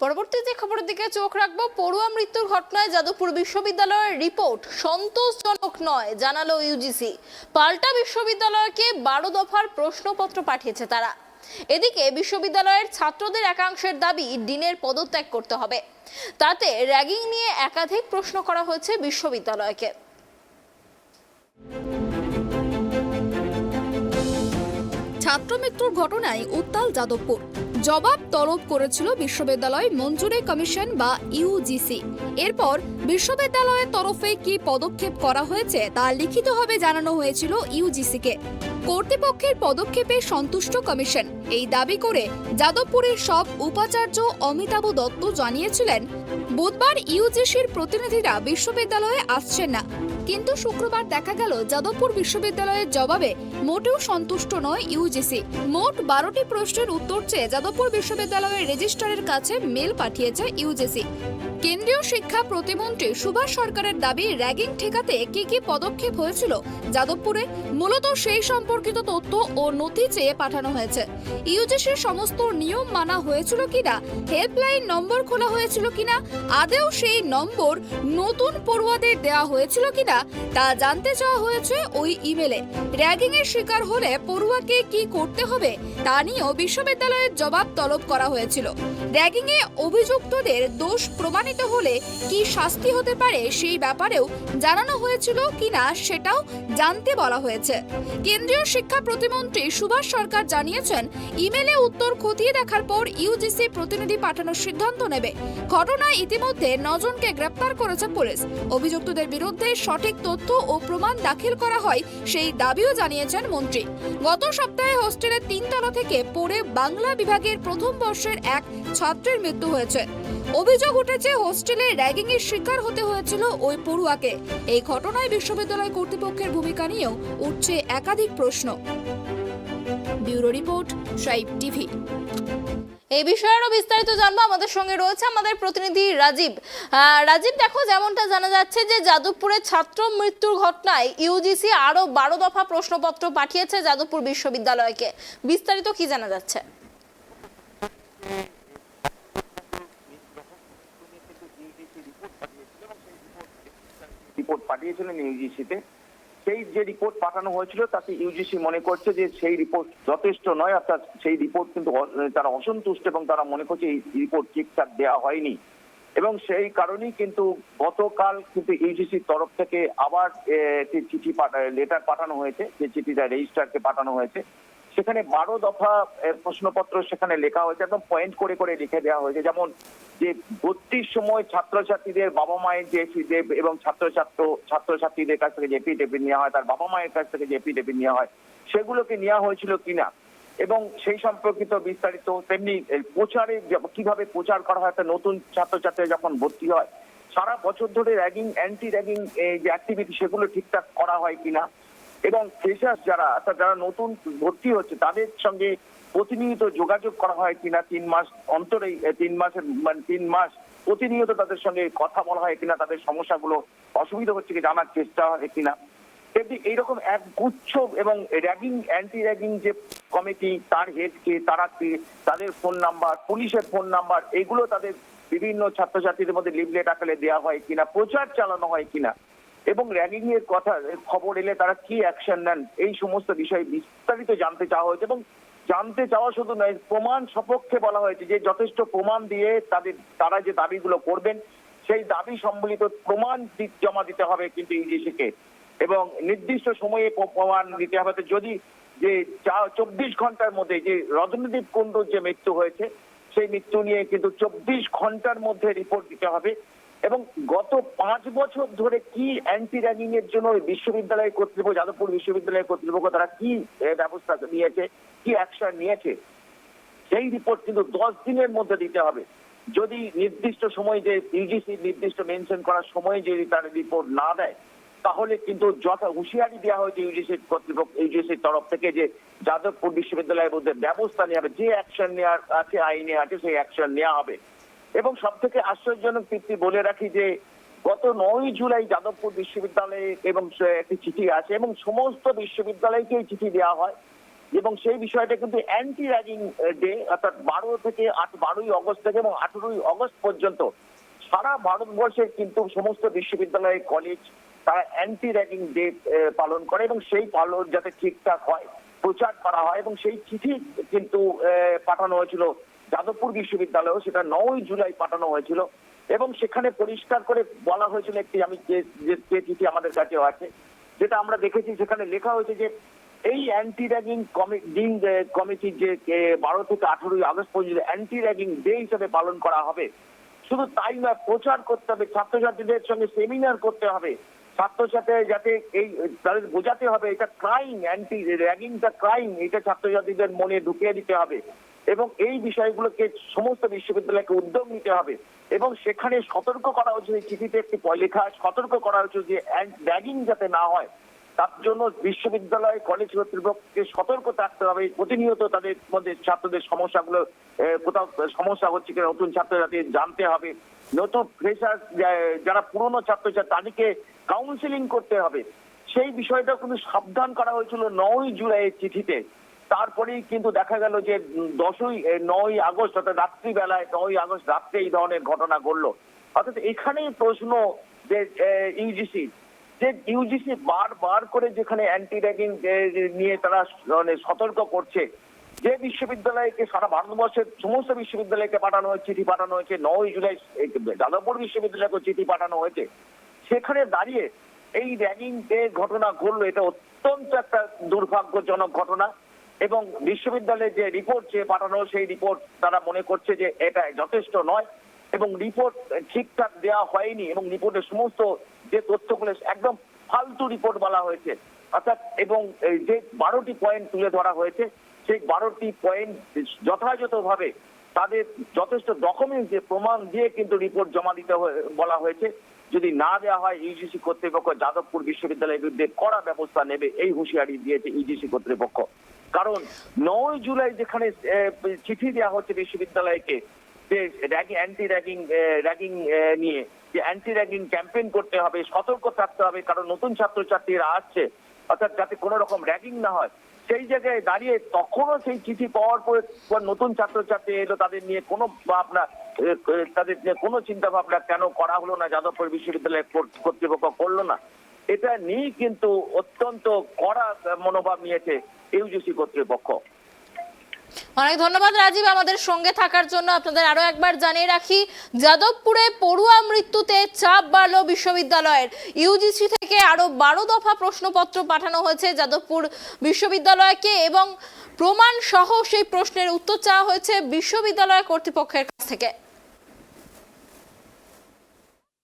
পরবর্তী যে খবরের দিকে চোখ রাখবো, পড়ুয়া মৃত্যুর ঘটনায় যাদবপুর বিশ্ববিদ্যালয়ের রিপোর্ট সন্তোষজনক নয় জানালো ইউজিসি। পাল্টা বিশ্ববিদ্যালয়কে 12 দফার প্রশ্নপত্র পাঠিয়েছে তারা। এদিকে বিশ্ববিদ্যালয়ের ছাত্রদের একাংশের দাবি ডিনের পদত্যাগ করতে হবে। তাতে র্যাগিং নিয়ে একাধিক প্রশ্ন করা হয়েছে বিশ্ববিদ্যালয়কে। ছাত্র মৃত্যুর ঘটনায় উত্তাল যাদবপুর। জবাব তলব করেছিল বিশ্ববিদ্যালয় মঞ্জুরি কমিশন বা ইউজিসি। এরপর বিশ্ববিদ্যালয়ের তরফে কি পদক্ষেপ করা হয়েছে তা লিখিতভাবে জানানো হয়েছিল ইউজিসিকে। কর্তৃপক্ষের পদক্ষেপে সন্তুষ্ট কমিশন এই দাবি করে যাদবপুরের সব উপাচার্য অমিতাভ দত্ত জানিয়েছিলেন বুধবার ইউজিসির প্রতিনিধিরা বিশ্ববিদ্যালয়ে আসছেন না। কিন্তু শুক্রবার দেখা গেল যাদবপুর বিশ্ববিদ্যালয়ের জবাবে মোটেও সন্তুষ্ট নয় ইউজিসি। মোট 12টি প্রশ্নের উত্তর চেয়ে যাদবপুর বিশ্ববিদ্যালয়ের রেজিস্ট্রারের কাছে মেল পাঠিয়েছে ইউজিসি। কেন্দ্রীয় শিক্ষা প্রতিমন্ত্রী সুভাষ সরকারের দাবি র্যাগিং ঠেকাতে কি পদক্ষেপ হয়েছিল যাদবপুরে, মূলত সেই সম্পর্কিত তথ্য ও নথি চেয়ে পাঠানো হয়েছে। ইউজিসির সমস্ত নিয়ম মানা হয়েছিল কিনা, হেল্পলাইন নম্বর খোলা হয়েছিল কিনা, আদেও সেই নম্বর নতুন পড়ুয়াদের দেওয়া হয়েছিল কিনা তা জানতে চাওয়া হয়েছে ওই ইমেলে। র্যাগিং এর শিকার হলে পড়ুয়াকে কি করতে হবে তা নিয়েও বিশ্ববিদ্যালয়ের জবাব তলব করা হয়েছিল। র্যাগিং এ অভিযুক্তদের দোষ প্রমাণিত হলে কি শাস্তি হতে পারে সেই ব্যাপারেও জানানো হয়েছিল কিনা সেটাও জানতে বলা হয়েছে। কেন্দ্রীয় শিক্ষা প্রতিমন্ত্রী সুভাষ সরকার জানিয়েছেন ইমেলে উত্তর খতিয়ে দেখার পর ইউজিসি প্রতিনিধি পাঠানোর সিদ্ধান্ত নেবে। ঘটনায় ইতিমধ্যে 9 জনকে গ্রেপ্তার করেছে পুলিশ। অভিযুক্তদের বিরুদ্ধে সঠিক তথ্য ও প্রমাণ দাখিল করা হয় সেই দাবিও জানিয়েছেন মন্ত্রী। গত সপ্তাহে হোস্টেলের 3 তলা থেকে পড়ে বাংলা বিভাগের প্রথম বর্ষের এক ছাত্রের মৃত্যু হয়েছে। অভিযোগ উঠেছে হোস্টেলে র্যাগিং এর শিকার হতে হয়েছিল ওই পড়ুয়াকে। এই ঘটনায় বিশ্ববিদ্যালয় কর্তৃপক্ষের ভূমিকা নিয়েও উঠছে একাধিক প্রশ্ন। Bureau report, tribe TV. এই বিষয়ে আরো বিস্তারিত জানবো, আমাদের সঙ্গে রয়েছে আমাদের প্রতিনিধি রাজীব। রাজীব, দেখো যেমনটা জানা যাচ্ছে যে যাদবপুরের ছাত্র মৃত্যুর ঘটনায় ইউজিসি আরো 12 দফা প্রশ্নপত্র পাঠিয়েছে যাদবপুর বিশ্ববিদ্যালয়কে। বিস্তারিত কি জানা যাচ্ছে? রিপোর্ট পাঠিয়েছিলেন ইউজিসিতে। সেই যে রিপোর্ট পাঠানো হয়েছিল তাতে ইউজিসি মনে করছে যে সেই রিপোর্ট যথেষ্ট নয়, অর্থাৎ সেই রিপোর্ট কিন্তু তারা অসন্তুষ্ট এবং তারা মনে করছে এই রিপোর্ট ঠিকঠাক দেওয়া হয়নি। এবং সেই কারণেই কিন্তু গতকাল কিন্তু ইউজিসির তরফ থেকে আবার একটি চিঠি লেটার পাঠানো হয়েছে, যে চিঠিটা রেজিস্ট্রারকে পাঠানো হয়েছে। সেখানে 12 দফা প্রশ্নপত্র সেখানে লেখা হয়েছে, একদম পয়েন্ট করে করে লিখে দেওয়া হয়েছে। যেমন যে ভর্তির সময় ছাত্রছাত্রীদের বাবা মায়ের যে এবং ছাত্রছাত্রীদের কাছ থেকে যে এপিডেভিট নেওয়া হয়, তার বাবা মায়ের কাছ থেকে যে এপিডেভিট নেওয়া হয়, সেগুলোকে নেওয়া হয়েছিল কিনা এবং সেই সম্পর্কিত বিস্তারিত। তেমনি প্রচারে কিভাবে প্রচার করা হয়, নতুন ছাত্রছাত্রী যখন ভর্তি হয় সারা বছর ধরে র্যাগিং অ্যান্টি র্যাগিং যে অ্যাক্টিভিটি সেগুলো ঠিকঠাক করা হয় কিনা, এবং ফ্রেশার্স যারা নতুন ভর্তি হচ্ছে তাদের সঙ্গে প্রতিনিয়ত যোগাযোগ করা হয় কিনা, 3 মাস অন্তরেই 3 মাস প্রতিনিয়ত তাদের সঙ্গে কথা বলা হয় কিনা, তাদের সমস্যাগুলো অসুবিধা হচ্ছে কি জানার চেষ্টা হয় কিনা। তেমনি এইরকম এক গুচ্ছ এবং র্যাগিং অ্যান্টি র্যাগিং যে কমিটি, তার হেডকে তাদের ফোন নাম্বার, পুলিশের ফোন নাম্বার, এগুলো তাদের বিভিন্ন ছাত্রছাত্রীদের মধ্যে লিফলেট আকারে দেওয়া হয় কিনা, প্রচার চালানো হয় কিনা, এবং র্যাগিং এর কথা খবর এলে তারা কি অ্যাকশন নেন, এই সমস্ত বিষয়ে বিস্তারিত জানতে চাওয়া হয়েছে। এবং জানতে চাওয়া শুধু নয়, প্রমাণ সপক্ষে বলা হয়েছে যে যথেষ্ট প্রমাণ দিয়ে তারা যে দাবিগুলো করবেন সেই দাবি সম্বলিত প্রমাণ জমা দিতে হবে কিন্তু ইউজিসিকে, এবং নির্দিষ্ট সময়ে প্রমাণ দিতে হবে। যদি যে 24 ঘন্টার মধ্যে যে রজনীদীপ কুণ্ডুর যে মৃত্যু হয়েছে সেই মৃত্যু নিয়ে কিন্তু 24 ঘন্টার মধ্যে রিপোর্ট দিতে হবে। এবং গত 5 বছর ধরে কি অ্যান্টি র্যাগিং এর জন্য বিশ্ববিদ্যালয় কর্তৃপক্ষ, যাদবপুর বিশ্ববিদ্যালয় কর্তৃপক্ষ তারা কি ব্যবস্থা নিয়েছে, কি অ্যাকশন নিয়েছে, সেই রিপোর্ট কিন্তু 10 দিনের মধ্যে দিতে হবে। যদি নির্দিষ্ট সময় যে ইউজিসি নির্দিষ্ট মেনশন করার সময় যদি তার রিপোর্ট না দেয়, তাহলে কিন্তু হুঁশিয়ারি দেওয়া হয়েছে ইউজিসির তরফ থেকে যে যাদবপুর বিশ্ববিদ্যালয়ের মধ্যে ব্যবস্থা নেওয়া হবে, যে অ্যাকশন নেওয়ার আছে আইনে আছে সেই অ্যাকশন নেওয়া হবে। এবং সব থেকে আশ্চর্যজনক তৃপ্তি বলে রাখি যে গত 9 জুলাই যাদবপুর বিশ্ববিদ্যালয়ে এবং একটি চিঠি আছে, এবং সমস্ত বিশ্ববিদ্যালয়কে চিঠি দেওয়া হয় এবং সেই বিষয়টা কিন্তু অ্যান্টি র্যাগিং ডে, অর্থাৎ 12ই আগস্ট থেকে এবং 18ই আগস্ট পর্যন্ত সারা ভারতবর্ষের কিন্তু সমস্ত বিশ্ববিদ্যালয় কলেজ তারা অ্যান্টি র্যাগিং ডে পালন করে এবং সেই পালন যাতে ঠিকঠাক হয় প্রচার করা হয় এবং সেই চিঠি কিন্তু পাঠানো হয়েছিল যাদবপুর বিশ্ববিদ্যালয়েও, সেটা 9ই জুলাই পাঠানো হয়েছিল এবং সেখানে পরিষ্কার করে বলা হয়েছিল একটি, আমি যে চিঠি আমাদের কাছে আছে যেটা আমরা দেখেছি, সেখানে লেখা হয়েছে যে এই অ্যান্টি র্যাগিং কমিটি যে 12 থেকে 18ই আগস্ট পর্যন্ত অ্যান্টি র্যাগিং ডে হিসেবে পালন করা হবে। শুধু তাই নয়, প্রচার করতে হবে, ছাত্রছাত্রীদের সঙ্গে সেমিনার করতে হবে, ছাত্রছাত্রী যাতে এই তাদের বোঝাতে হবে এটা ক্রাইম, অ্যান্টি র্যাগিংটা ক্রাইম, এটা ছাত্রছাত্রীদের মনে ঢুকিয়ে দিতে হবে এবং এই বিষয়গুলোকে সমস্ত বিশ্ববিদ্যালয়কে উদ্যোগ নিতে হবে এবং সেখানে সতর্ক করা হচ্ছে, এই চিঠিতে একটি লেখা সতর্ক করা হচ্ছে যে র্যাগিং যাতে না হয় তার জন্য বিশ্ববিদ্যালয় কলেজ কর্তৃপক্ষকে সতর্ক থাকতে হবে, প্রতিনিয়ত তাদের মধ্যে ছাত্রদের সমস্যাগুলো কোথাও সমস্যা হচ্ছে কিনা নতুন ছাত্রছাত্রী জানতে হবে, নতুন ফ্রেশার যারা পুরনো ছাত্রছাত্রী তাদেরকে কাউন্সিলিং করতে হবে। সেই বিষয়টা কিন্তু সাবধান করা হয়েছিল 9ই জুলাইয়ের চিঠিতে। তারপরেই কিন্তু দেখা গেল যে 9ই আগস্ট অর্থাৎ রাত্রিবেলায় 9ই আগস্ট রাত্রে এই ধরনের ঘটনা ঘটলো। অর্থাৎ এখানেই প্রশ্ন যে ইউজিসি বারবার করে যেখানে অ্যান্টি র্যাগিং নিয়ে তারা সতর্ক করছে, যে বিশ্ববিদ্যালয়কে সারা ভারতবর্ষের সমস্ত বিশ্ববিদ্যালয়কে পাঠানো হয়েছে, চিঠি পাঠানো হয়েছে, 9ই জুলাই যাদবপুর বিশ্ববিদ্যালয়কে চিঠি পাঠানো হয়েছে, সেখানে দাঁড়িয়ে এই র্যাগিং যে ঘটনা ঘটলো এটা অত্যন্ত একটা দুর্ভাগ্যজনক ঘটনা এবং বিশ্ববিদ্যালয়ের যে রিপোর্ট চেয়ে পাঠানো সেই রিপোর্ট তারা মনে করছে যে এটা যথেষ্ট নয় এবং রিপোর্ট ঠিকঠাক দেওয়া হয়নি এবং রিপোর্টের সমস্ত যে তথ্যগুলো একদম ফালতু রিপোর্ট বলা হয়েছে, অর্থাৎ এবং যে 12টি পয়েন্ট তুলে ধরা হয়েছে সেই 12টি পয়েন্ট যথাযথভাবে তাদের যথেষ্ট ডকুমেন্টস দিয়ে প্রমাণ দিয়ে কিন্তু রিপোর্ট জমা দিতে বলা হয়েছে। যদি না দেওয়া হয় ইউজিসি কর্তৃপক্ষ যাদবপুর বিশ্ববিদ্যালয়ের বিরুদ্ধে কড়া ব্যবস্থা নেবে, এই হুঁশিয়ারি দিয়েছে ইউজিসি কর্তৃপক্ষ। কারণ 9ই জুলাই যেখানে চিঠি দেওয়া হচ্ছে বিশ্ববিদ্যালয়কে যে অ্যান্টি র্যাগিং নিয়ে যে অ্যান্টি র্যাগিং ক্যাম্পেইন করতে হবে, সতর্ক থাকতে হবে, কারণ নতুন ছাত্রছাত্রীরা আসছে, অর্থাৎ যাতে কোনো রকম র্যাগিং না হয়, সেই জায়গায় দাঁড়িয়ে তখনও সেই চিঠি পাওয়ার পর নতুন ছাত্রছাত্রী এলো, তাদের নিয়ে কোনো ভাবনা, তাদের নিয়ে কোনো চিন্তা ভাবনা কেন করা হলো না, যাদবপুর বিশ্ববিদ্যালয় কর্তৃপক্ষ করলো না, এটা নিয়ে কিন্তু অত্যন্ত কড়া মনোভাব নিয়েছে ইউজিসি কর্তৃপক্ষ। অনেক ধন্যবাদ রাজীব আমাদের সঙ্গে থাকার জন্য। আপনাদের আরো একবার জানিয়ে রাখি, যাদবপুরে পড়ুয়া মৃত্যুতে চাপ বাড়ল বিশ্ববিদ্যালয়ের। ইউজিসি থেকে আরো 12 দফা প্রশ্নপত্র পাঠানো হয়েছে যাদবপুর বিশ্ববিদ্যালয়কে এবং প্রমাণ সহ সেই প্রশ্নের উত্তর চাওয়া হয়েছে বিশ্ববিদ্যালয় কর্তৃপক্ষের কাছ থেকে।